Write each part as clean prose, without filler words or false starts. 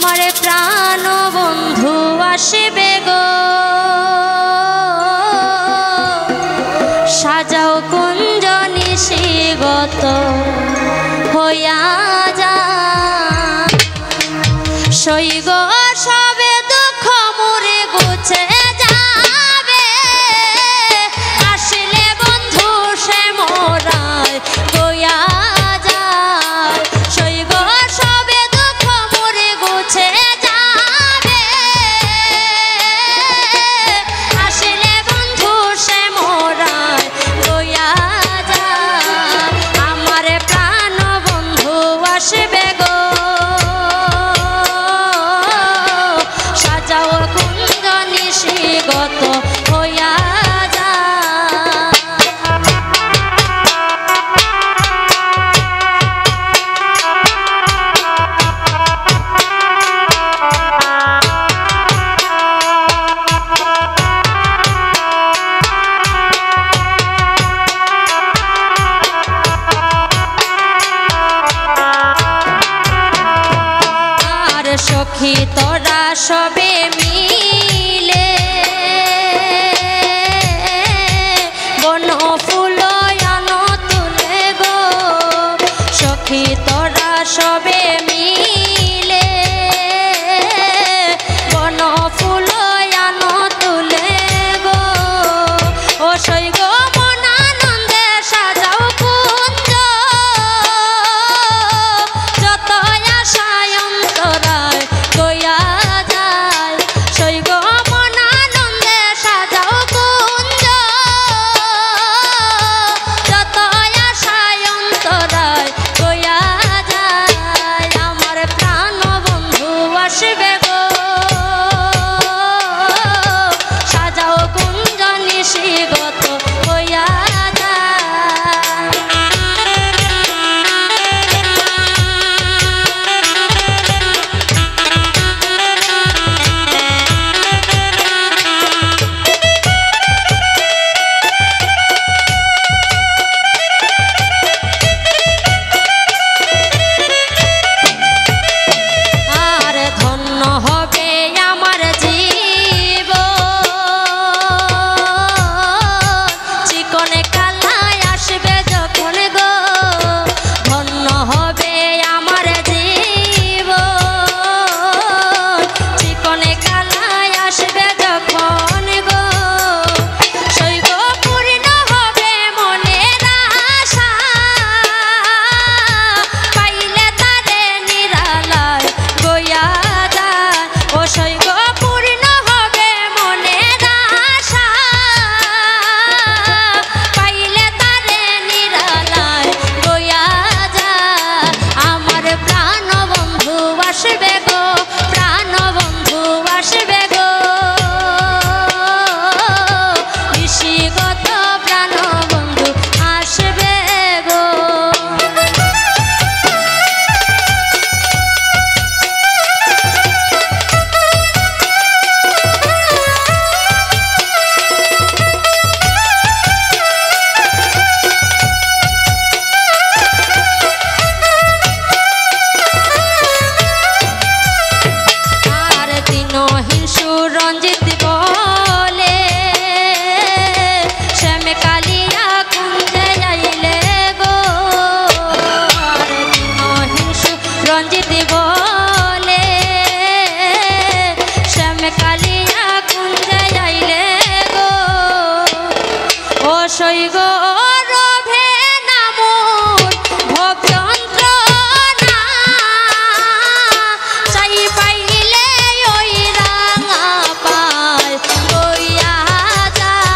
আমার প্রাণ বন্ধু আসবে গো, সাজাও কুঞ্জ নিশিগত হইয়া যা, সইগ সবে দুঃখ মুরে গুছে যাবে, আসলে বন্ধু সে মোরায় গইয়া যায়, সইগ সবে দুঃখ মুরে গুছে যাবে, আসলে বন্ধু সে মোরায় গইয়া যায়, আমার প্রাণ বন্ধু আসবে গো, সাজাও কুঞ্জ নিশিগত হইয়া সখী তোরা সবে মিলে বন ফুল আনো তুলে গো, সখী তোরা সবে মিলে বন ফুল আনো তুলে গো, ও সই গো মন আনন্দে সাজাও কুঞ্জ, যত আশায় অন্তরায় গইয়া যায়, সই গো মন আনন্দে সাজাও কুঞ্জ, যত আশায় অন্তরায় গইয়া যায়, আমার প্রাণ বন্ধু আসবে গো, সাজাও কুঞ্জ নিশিগত হইয়া সই গো রভে নামুর ভোগ যন্ত্রণা, চাই পাইলে ওই রাঙা পায় গইয়া যায়,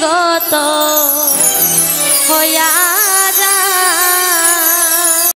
গত হইয়া